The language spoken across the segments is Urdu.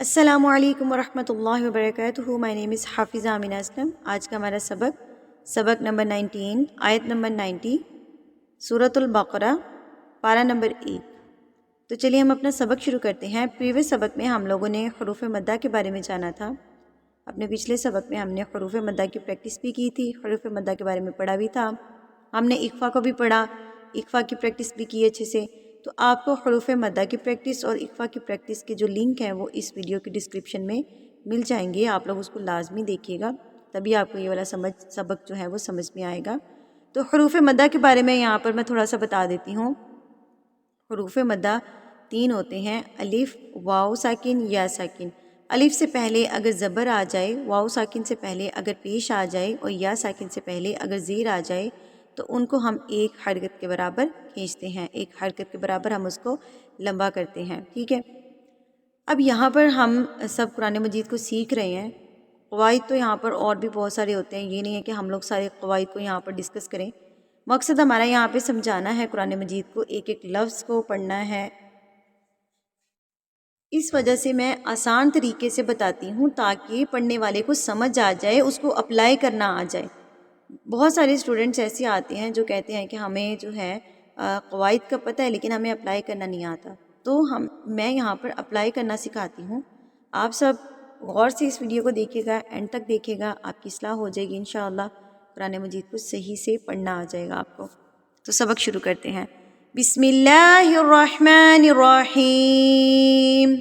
السلام علیکم ورحمۃ اللہ وبرکاتہ. مائی نیم از حافظہ آمینہ اسلم. آج کا ہمارا سبق نمبر 19 آیت نمبر 90 سورۃ البقرہ پارہ نمبر 1. تو چلیے ہم اپنا سبق شروع کرتے ہیں. پریویس سبق میں ہم لوگوں نے حروف مدہ کے بارے میں جانا تھا. اپنے پچھلے سبق میں ہم نے حروف مدہ کی پریکٹس بھی کی تھی, حروف مدہ کے بارے میں پڑھا بھی تھا. ہم نے اقفا کو بھی پڑھا, اقفا کی پریکٹس بھی کی اچھے سے. تو آپ کو حروف مدہ کی پریکٹس اور اقفا کی پریکٹس کے جو لنک ہیں وہ اس ویڈیو کی ڈسکرپشن میں مل جائیں گے. آپ لوگ اس کو لازمی دیکھیے گا, تبھی آپ کو یہ والا سبق جو ہے وہ سمجھ میں آئے گا. تو حروف مدہ کے بارے میں یہاں پر میں تھوڑا سا بتا دیتی ہوں. حروف مدہ 3 ہوتے ہیں, الف, واو ساکن, یا ساکن. الف سے پہلے اگر زبر آ جائے, واو ساکن سے پہلے اگر پیش آ جائے, اور یا ساکن سے پہلے اگر زیر آ جائے تو ان کو ہم ایک حرکت کے برابر کھینچتے ہیں, ایک حرکت کے برابر ہم اس کو لمبا کرتے ہیں. ٹھیک ہے. اب یہاں پر ہم سب قرآن مجید کو سیکھ رہے ہیں. قواعد تو یہاں پر اور بھی بہت سارے ہوتے ہیں, یہ نہیں ہے کہ ہم لوگ سارے قواعد کو یہاں پر ڈسکس کریں. مقصد ہمارا یہاں پہ سمجھانا ہے قرآن مجید کو, ایک ایک لفظ کو پڑھنا ہے. اس وجہ سے میں آسان طریقے سے بتاتی ہوں تاکہ پڑھنے والے کو سمجھ آ جائے, اس کو اپلائی کرنا آ جائے. بہت سارے اسٹوڈنٹس ایسے آتے ہیں جو کہتے ہیں کہ ہمیں جو ہے قواعد کا پتہ ہے لیکن ہمیں اپلائی کرنا نہیں آتا. تو میں یہاں پر اپلائی کرنا سکھاتی ہوں. آپ سب غور سے اس ویڈیو کو دیکھیے گا, اینڈ تک دیکھیے گا, آپ کی اصلاح ہو جائے گی انشاءاللہ. قرآن مجید کو صحیح سے پڑھنا آ جائے گا آپ کو. تو سبق شروع کرتے ہیں. بسم اللہ الرحمن الرحیم.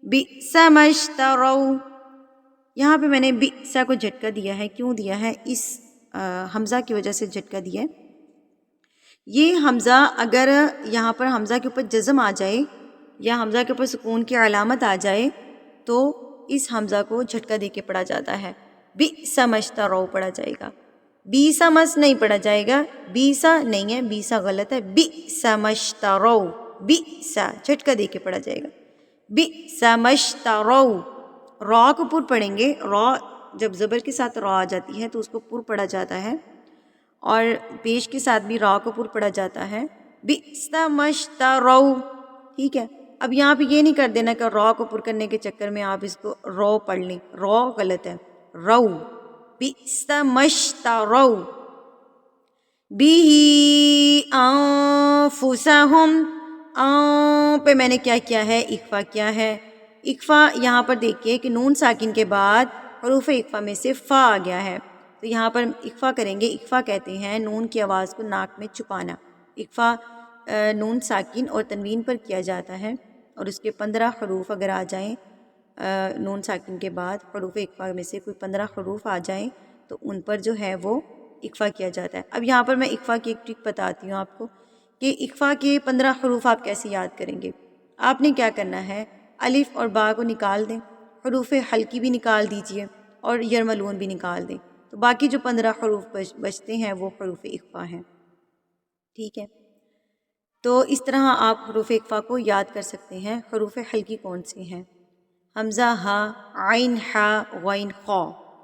بئس ما اشتروا, یہاں پہ میں نے بئس کو جھٹکا دیا ہے. کیوں دیا ہے؟ اس حمزہ کی وجہ سے جھٹکا دیا ہے. یہ حمزہ اگر یہاں پر حمزہ کے اوپر جزم آ جائے یا حمزہ کے اوپر سکون کی علامت آ جائے تو اس حمزہ کو جھٹکا دے کے پڑھا جاتا ہے. بئس ما اشتروا پڑھا جائے گا. بیسا مس نہیں پڑھا جائے گا, بیسا نہیں ہے, بیسا غلط ہے. بئس ما اشتروا, بئسا جھٹکا دے کے پڑھا جائے گا. بئس ما اشتروا, را کو پر پڑھیں گے. را جب زبر کے ساتھ را آ جاتی ہے تو اس کو پر پڑھا جاتا ہے, اور پیش کے ساتھ بھی را کو پر پڑھا جاتا ہے. بئس ما اشتروا. ٹھیک ہے. اب یہاں پہ یہ نہیں کر دینا کہ را کو پر کرنے کے چکر میں آپ اس کو رو پڑھ لیں. را غلط ہے, رو. بئس ما اشتروا بہ انفسہم. پہ میں نے کیا کیا ہے؟ اقفا کیا ہے. اقفا یہاں پر دیکھیے کہ نون ساکن کے بعد حروف اقفا میں سے فا آ گیا ہے, تو یہاں پر اقفا کریں گے. اقفا کہتے ہیں نون کی آواز کو ناک میں چھپانا. اقفا نون ساکن اور تنوین پر کیا جاتا ہے, اور اس کے 15 حروف اگر آ جائیں نون ساکن کے بعد, حروف اقفا میں سے کوئی 15 حروف آ جائیں تو ان پر جو ہے وہ اقفا کیا جاتا ہے. اب یہاں پر میں اقفا کی ایک ٹرک بتاتی ہوں آپ کو کہ اقفا کے 15 حروف آپ کیسے یاد کریں گے. آپ نے کیا کرنا ہے, الف اور با کو نکال دیں, حروف حلقی بھی نکال دیجئے, اور یرملون بھی نکال دیں, تو باقی جو 15 حروف بچتے ہیں وہ حروف اقفا ہیں. ٹھیک ہے. تو اس طرح آپ حروف اقفا کو یاد کر سکتے ہیں. حروف حلقی کون سے ہیں؟ حمزہ ہا, عین ہا, غین خا,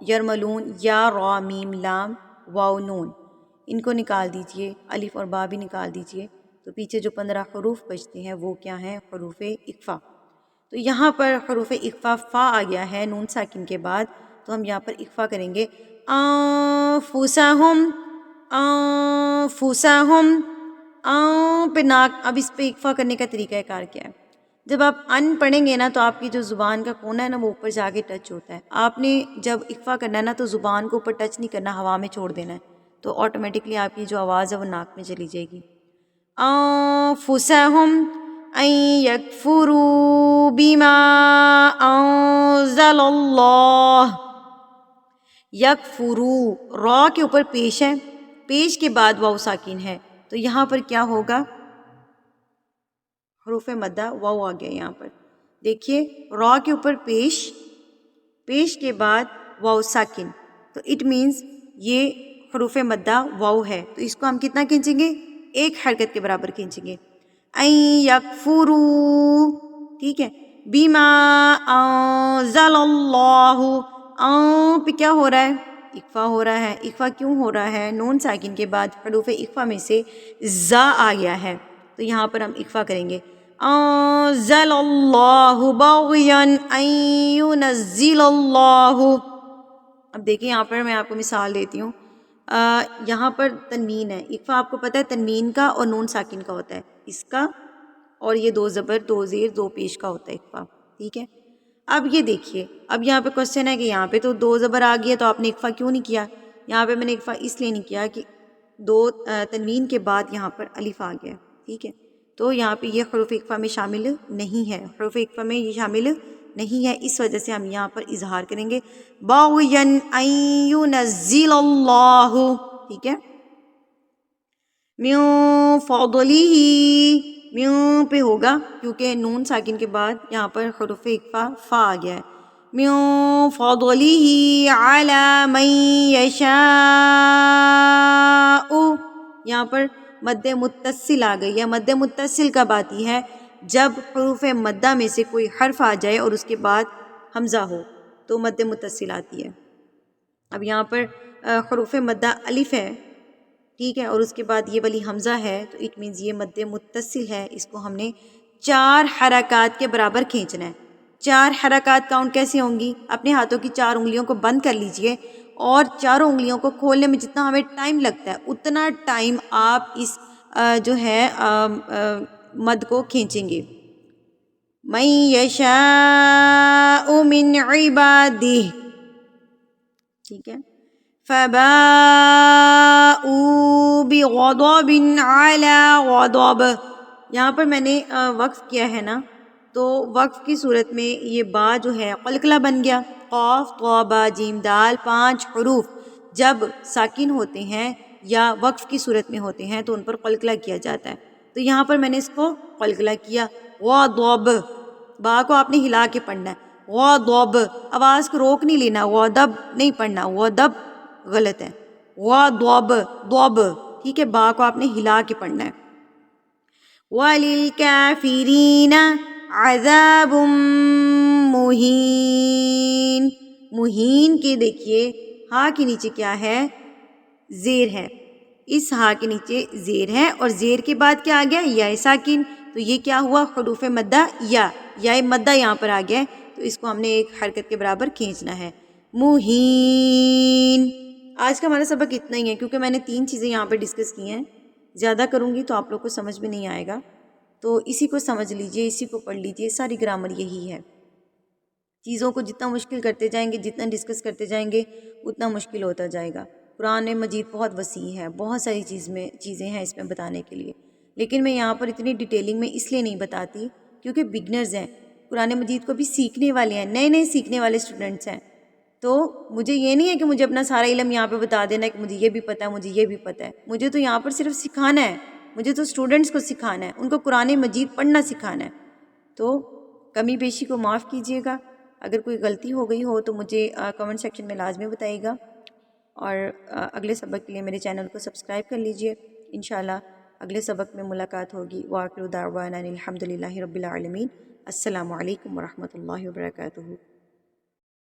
یرملون یا را میم لام واو نون, ان کو نکال دیجئے. الف اور با بھی نکال دیجئے. تو پیچھے جو 15 حروف بچتے ہیں وہ کیا ہیں؟ حروف اقفا. تو یہاں پر حروف اقفا فا آ گیا ہے نون ساکن کے بعد, تو ہم یہاں پر اقفا کریں گے. انفسہم, انفسہم, پہ ناک. اب اس پہ اقفا کرنے کا طریقہ کار کیا ہے؟ جب آپ ان پڑھیں گے نا تو آپ کی جو زبان کا کونا ہے نا وہ اوپر جا کے ٹچ ہوتا ہے. آپ نے جب اقفا کرنا ہے نا تو زبان کو اوپر ٹچ نہیں کرنا, ہوا میں چھوڑ دینا ہے, تو آٹومیٹکلی آپ کی جو آواز ہے وہ ناک میں چلی جائے گی. انفسہم ان یکفروا بما انزل اللہ. یکفروا, را کے اوپر پیش ہے, پیش کے بعد واو ساکن ہے, تو یہاں پر کیا ہوگا؟ حروف مدہ واو آ گیا یہاں پر. دیکھیے را کے اوپر پیش, پیش کے بعد واو ساکن, تو اٹ مینز یہ حروف مدہ واو ہے, تو اس کو ہم کتنا کھینچیں گے؟ ایک حرکت کے برابر کھینچیں گے. این یکفروا, ٹھیک ہے. بما انزل اللہ, پہ کیا ہو رہا ہے؟ اقفا ہو رہا ہے. اقفا کیوں ہو رہا ہے؟ نون ساکن کے بعد حروف اقفا میں سے زا آ گیا ہے, تو یہاں پر ہم اقفا کریں گے. انزل اللہ بغیا ان ينزل اللہ. اب دیکھیں یہاں پر میں آپ کو مثال دیتی ہوں. یہاں پر تنوین ہے. اقفا آپ کو پتہ ہے تنوین کا اور نون ساکن کا ہوتا ہے، اس کا اور یہ دو زبر دو زیر دو پیش کا ہوتا ہے اقفا. ٹھیک ہے. اب یہ دیکھیے، اب یہاں پہ کوشچن ہے کہ یہاں پہ تو دو زبر آ گئی ہے تو آپ نے اقفا کیوں نہیں کیا؟ یہاں پہ میں نے اقفا اس لیے نہیں کیا کہ دو تنوین کے بعد یہاں پر الف آ گیا. ٹھیک ہے. تو یہاں پہ یہ حروف اقفا میں شامل نہیں ہے، حروف اقفا میں یہ شامل نہیں ہے، اس وجہ سے ہم یہاں پر اظہار کریں گے باغیا ان ينزل اللہ. ٹھیک ہے. من فضلہ، من پہ ہوگا کیونکہ نون ساکن کے بعد یہاں پر حروف اقفا فا آ گیا ہے. من فضلہ علی من یشاء، یہاں پر مد متصل آ گئی ہے. مد متصل کب آتی ہے؟ جب حروف مدہ میں سے کوئی حرف آ جائے اور اس کے بعد حمزہ ہو تو مد متصل آتی ہے. اب یہاں پر حروف مدہ الف ہے، ٹھیک ہے، اور اس کے بعد یہ والی حمزہ ہے تو اٹ مینز یہ مد متصل ہے. اس کو ہم نے 4 حرکات کے برابر کھینچنا ہے. 4 حرکات کاؤنٹ کیسے ہوں گی؟ اپنے ہاتھوں کی 4 انگلیوں کو بند کر لیجئے اور چاروں انگلیوں کو کھولنے میں جتنا ہمیں ٹائم لگتا ہے اتنا ٹائم آپ اس جو ہے مد کو کھینچیں گے. من یشاء من عبادہ. ٹھیک ہے. فباءوا بغضب علی غضب. یہاں پر میں نے وقف کیا ہے نا، تو وقف کی صورت میں یہ با جو ہے قلقلہ بن گیا. قاف طا با جیم دال 5 حروف جب ساکن ہوتے ہیں یا وقف کی صورت میں ہوتے ہیں تو ان پر قلقلہ کیا جاتا ہے. تو یہاں پر میں نے اس کو قلقلہ کیا. غضب، با کو آپ نے ہلا کے پڑھنا ہے. غضب، آواز کو روک نہیں لینا، غضب نہیں پڑھنا، غضب غلط ہے. غضب ضب، ٹھیک ہے، با کو آپ نے ہلا کے پڑھنا ہے. وَلِلْكَافِرِينَ عَذَابٌ مُّهِينٌ. مہین کے دیکھیے ہا کے نیچے کیا ہے؟ زیر ہے. اس ہا کے نیچے زیر ہے اور زیر کے بعد کیا آ گیا؟ یا ساکن. تو یہ کیا ہوا؟ حروف مدہ یا مدہ یہاں پر آ گیا، تو اس کو ہم نے ایک حرکت کے برابر کھینچنا ہے. مہین. آج کا ہمارا سبق اتنا ہی ہے کیونکہ میں نے 3 چیزیں یہاں پہ ڈسکس کی ہیں. زیادہ کروں گی تو آپ لوگ کو سمجھ میں نہیں آئے گا، تو اسی کو سمجھ لیجئے، اسی کو پڑھ لیجئے. ساری گرامر یہی ہے. چیزوں کو جتنا مشکل کرتے جائیں گے، جتنا ڈسکس کرتے جائیں گے اتنا مشکل ہوتا جائے گا. قرآن مجید بہت وسیع ہے، بہت ساری چیزیں ہیں اس میں بتانے کے لیے، لیکن میں یہاں پر اتنی ڈیٹیلنگ میں اس لیے نہیں بتاتی کیونکہ بگنرز ہیں، قرآن مجید کو بھی سیکھنے والے ہیں، نئے نئے سیکھنے والے اسٹوڈنٹس ہیں. تو مجھے یہ نہیں ہے کہ مجھے اپنا سارا علم یہاں پہ بتا دینا ہے کہ مجھے یہ بھی پتہ ہے، مجھے یہ بھی پتہ ہے. مجھے تو یہاں پر صرف سکھانا ہے، مجھے تو اسٹوڈنٹس کو سکھانا ہے، ان کو قرآن مجید پڑھنا سکھانا ہے. تو کمی بیشی کو معاف کیجیے گا. اگر کوئی غلطی ہو گئی ہو تو مجھے کمنٹ سیکشن میں لازمی بتائیے گا، اور اگلے سبق کے لیے میرے چینل کو سبسکرائب کر لیجئے. انشاءاللہ اگلے سبق میں ملاقات ہوگی. وآخر دعوانا الحمدللہ رب العالمین. السلام علیکم ورحمۃ اللہ وبرکاتہ.